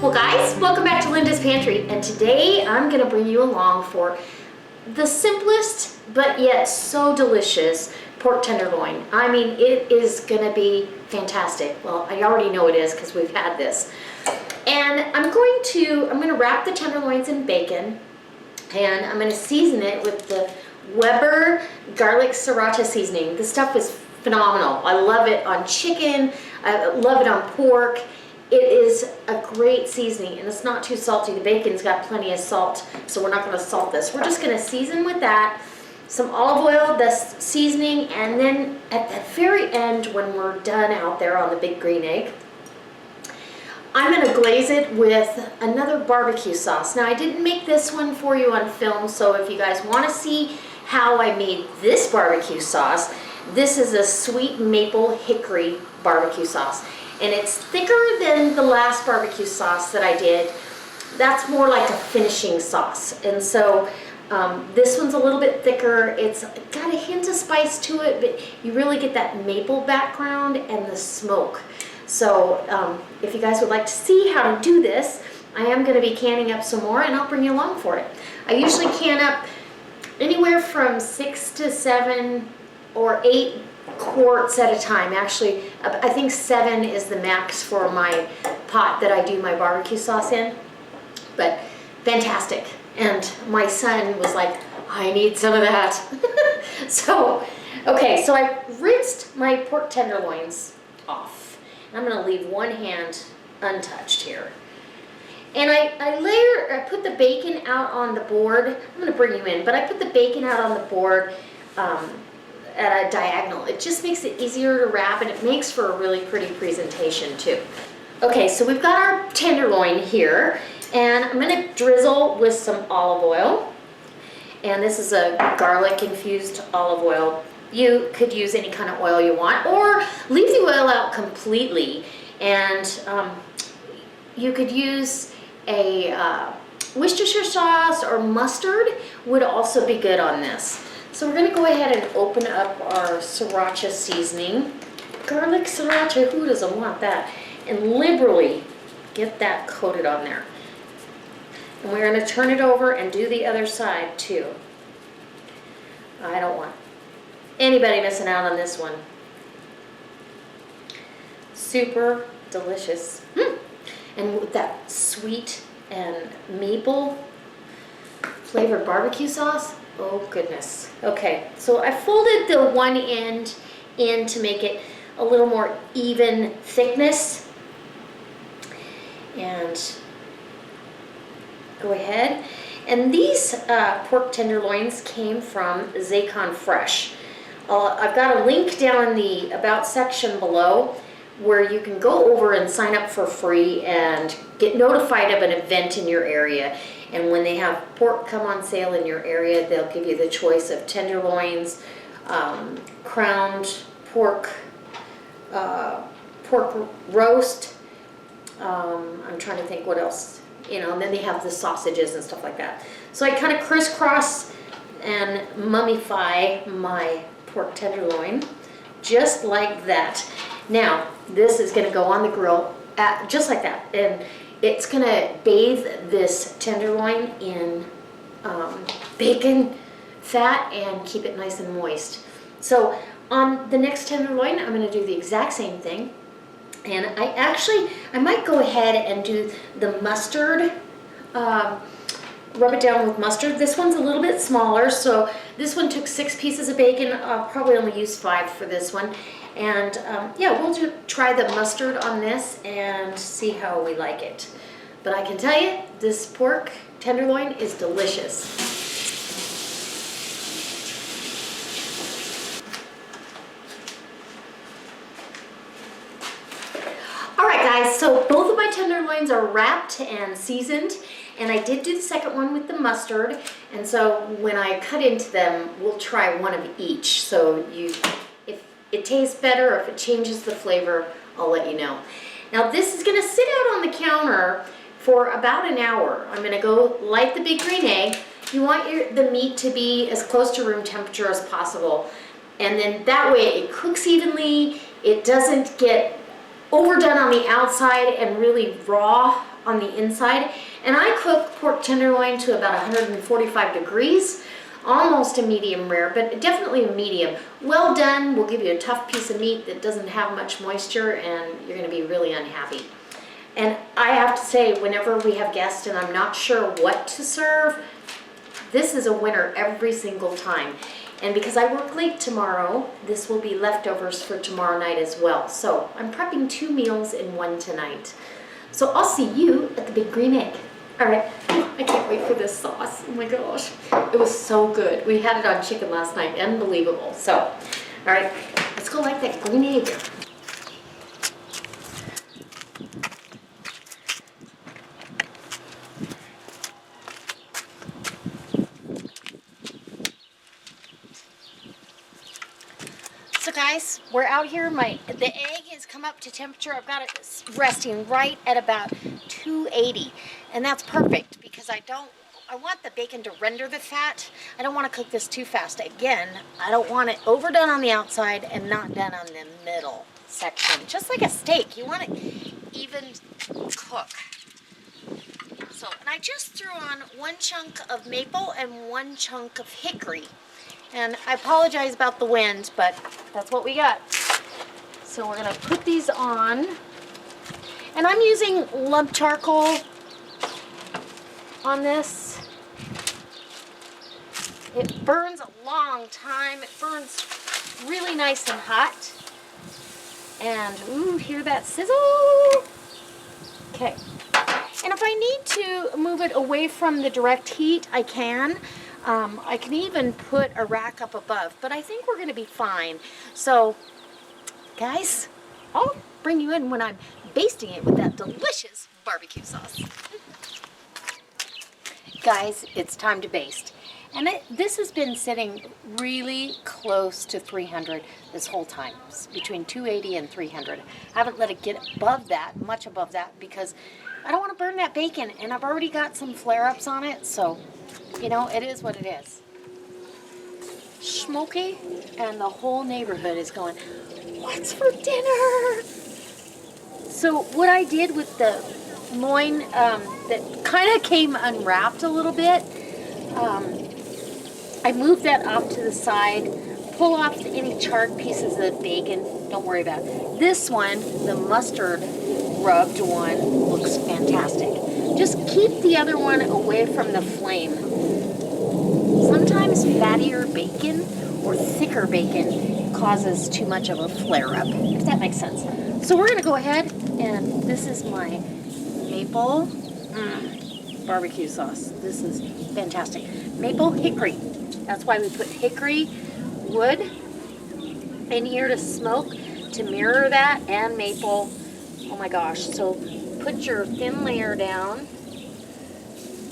Well guys, welcome back to Linda's Pantry, and today I'm going to bring you along for the simplest but yet so delicious pork tenderloin. I mean, it is going to be fantastic. Well, I already know it is because we've had this. And I'm going to wrap the tenderloins in bacon, and I'm going to season it with the Weber garlic sriracha seasoning. This stuff is phenomenal. I love it on chicken. I love it on pork. It is a great seasoning, and it's not too salty. The bacon's got plenty of salt, so we're not going to salt this. We're just going to season with that, some olive oil, the seasoning, and then at the very end, when we're done out there on the big green egg, I'm going to glaze it with another barbecue sauce. Now, I didn't make this one for you on film, so if you guys want to see how I made this barbecue sauce, this is a sweet maple hickory barbecue sauce. And it's thicker than the last barbecue sauce that I did. That's more like a finishing sauce. And so this one's a little bit thicker. It's got a hint of spice to it, but you really get that maple background and the smoke. So if you guys would like to see how to do this, I am going to be canning up some more, and I'll bring you along for it. I usually can up anywhere from 6 to 7 or 8 quarts at a time. Actually, I think 7 is the max for my pot that I do my barbecue sauce in. But fantastic. And my son was like, I need some of that. So, okay, so I rinsed my pork tenderloins off. And I'm going to leave one hand untouched here. And I put the bacon out on the board. I'm going to bring you in, but I put the bacon out on the board at a diagonal. It just makes it easier to wrap, and it makes for a really pretty presentation too. Okay, so we've got our tenderloin here, and I'm going to drizzle with some olive oil. And this is a garlic infused olive oil. You could use any kind of oil you want, or leave the oil out completely. And you could use a Worcestershire sauce, or mustard would also be good on this. So we're going to go ahead and open up our sriracha seasoning. Garlic sriracha, who doesn't want that? And liberally get that coated on there. And we're going to turn it over and do the other side too. I don't want anybody missing out on this one. Super delicious. And with that sweet and maple flavored barbecue sauce, oh goodness. Okay, so I folded the one end in to make it a little more even thickness. And go ahead. And these pork tenderloins came from Zaycon Fresh. I've got a link down in the About section below where you can go over and sign up for free and get notified of an event in your area. And when they have pork come on sale in your area, they'll give you the choice of tenderloins, crowned pork, pork roast. I'm trying to think what else, and then they have the sausages and stuff like that. So I kind of crisscross and mummify my pork tenderloin just like that. Now, this is going to go on the grill just like that. And it's going to bathe this tenderloin in bacon fat and keep it nice and moist. So on the next tenderloin, I'm going to do the exact same thing. And I might go ahead and do the mustard, rub it down with mustard. This one's a little bit smaller, so this one took 6 pieces of bacon. I'll probably only use 5 for this one. And yeah, we'll try the mustard on this and see how we like it. But I can tell you, this pork tenderloin is delicious. All right, guys, so both of my tenderloins are wrapped and seasoned, and I did do the second one with the mustard. And so when I cut into them, we'll try one of each. So if it tastes better or if it changes the flavor, I'll let you know. Now this is going to sit out on the counter for about an hour. I'm going to go light the big green egg. You want the meat to be as close to room temperature as possible. And then that way it cooks evenly. It doesn't get overdone on the outside and really raw on the inside. And I cook pork tenderloin to about 145 degrees, almost a medium rare, but definitely a medium. Well done will give you a tough piece of meat that doesn't have much moisture, and you're going to be really unhappy. And I have to say, whenever we have guests and I'm not sure what to serve, this is a winner every single time. And because I work late tomorrow, this will be leftovers for tomorrow night as well. So I'm prepping 2 meals in one tonight. So I'll see you at the Big Green Egg. All right, I can't wait for this sauce. Oh my gosh, it was so good. We had it on chicken last night, unbelievable. So, all right, let's go like that green egg. So guys, we're out here. The egg has come up to temperature. I've got it resting right at about 280, and that's perfect because I want the bacon to render the fat. I don't want to cook this too fast. Again, I don't want it overdone on the outside and not done on the middle section. Just like a steak, you want it even cook. So, and I just threw on 1 chunk of maple and 1 chunk of hickory. And I apologize about the wind, but that's what we got. So we're gonna put these on. And I'm using lump charcoal on this. It burns a long time. It burns really nice and hot. And ooh, hear that sizzle? Okay. And if I need to move it away from the direct heat, I can. I can even put a rack up above, but I think we're going to be fine. So, guys, I'll bring you in when I'm basting it with that delicious barbecue sauce. Guys, it's time to baste. And this has been sitting really close to 300 this whole time, between 280 and 300. I haven't let it get above that, much above that, because I don't want to burn that bacon, and I've already got some flare-ups on it, so, you know, it is what it is. Smoky, and the whole neighborhood is going, what's for dinner? So what I did with the loin that kind of came unwrapped a little bit, I moved that off to the side, pull off any charred pieces of bacon, don't worry about it. This one, the mustard rubbed one, looks fantastic. Just keep the other one away from the flame. Sometimes fattier bacon or thicker bacon causes too much of a flare-up, if that makes sense. So we're gonna go ahead, and this is my maple barbecue sauce. This is fantastic. Maple hickory. That's why we put hickory wood in here to smoke, to mirror that, and maple. Oh my gosh. So put your thin layer down,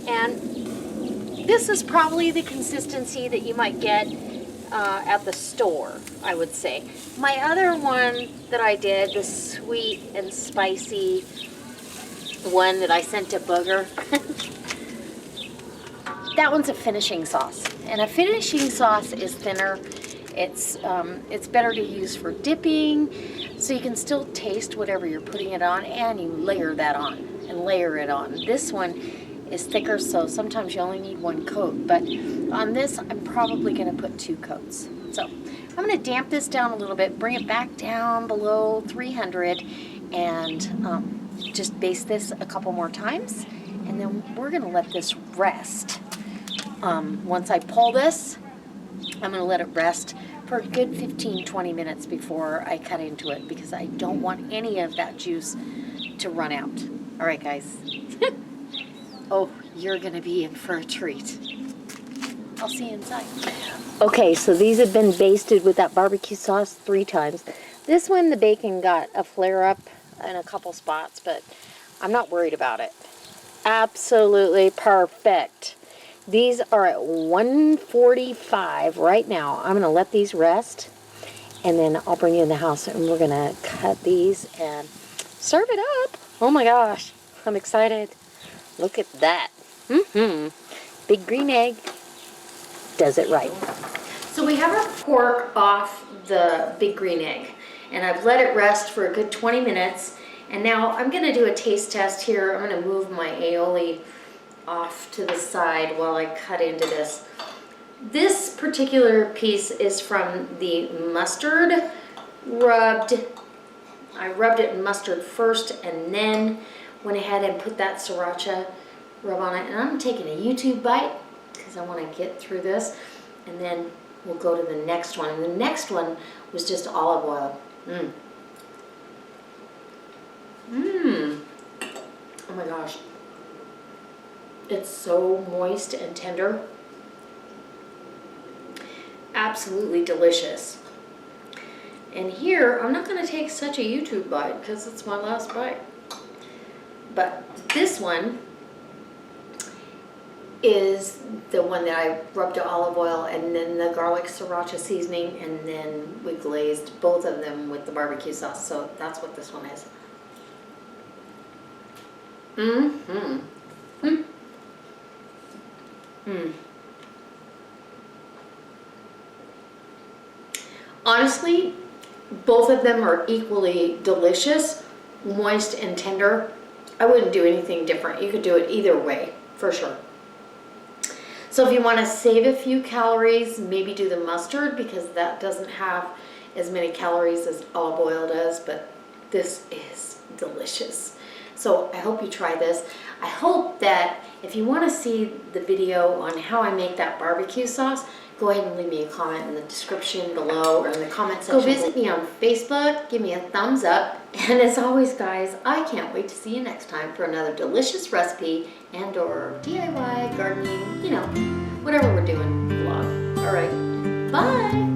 and this is probably the consistency that you might get at the store, I would say. My other one that I did, the sweet and spicy one that I sent to Booger, that one's a finishing sauce. And a finishing sauce is thinner. It's better to use for dipping, so you can still taste whatever you're putting it on, and you layer that on and layer it on. This one is thicker, so sometimes you only need 1 coat, but on this I'm probably going to put 2 coats. So I'm going to damp this down a little bit, bring it back down below 300, and just baste this a couple more times, and then we're going to let this rest. Once I pull this, I'm going to let it rest for a good 15-20 minutes before I cut into it, because I don't want any of that juice to run out. All right, guys. Oh, you're going to be in for a treat. I'll see you inside. Okay, so these have been basted with that barbecue sauce 3 times. This one, the bacon got a flare up in a couple spots, but I'm not worried about it. Absolutely perfect. These are at 145 right now. I'm going to let these rest, and then I'll bring you in the house, and we're going to cut these and serve it up. Oh my gosh, I'm excited. Look at that. Big green egg does it right. So we have our pork off the big green egg, and I've let it rest for a good 20 minutes, And now I'm gonna do a taste test here. I'm gonna move my aioli off to the side while I cut into this. This particular piece is from the mustard rubbed. I rubbed it in mustard first and then went ahead and put that sriracha rub on it. And I'm taking a YouTube bite because I want to get through this. And then we'll go to the next one. And the next one was just olive oil. Oh my gosh. It's so moist and tender. Absolutely delicious. And here, I'm not going to take such a YouTube bite because it's my last bite. But this one is the one that I rubbed to olive oil and then the garlic sriracha seasoning, and then we glazed both of them with the barbecue sauce. So that's what this one is. Honestly, both of them are equally delicious, moist and tender. I wouldn't do anything different. You could do it either way, for sure. So if you want to save a few calories, maybe do the mustard because that doesn't have as many calories as olive oil does, but this is delicious. So I hope you try this. I hope that if you want to see the video on how I make that barbecue sauce, go ahead and leave me a comment in the description below or in the comment section. Go visit me on Facebook, give me a thumbs up, and as always guys, I can't wait to see you next time for another delicious recipe and or DIY, gardening, you know, whatever we're doing vlog. All right, bye!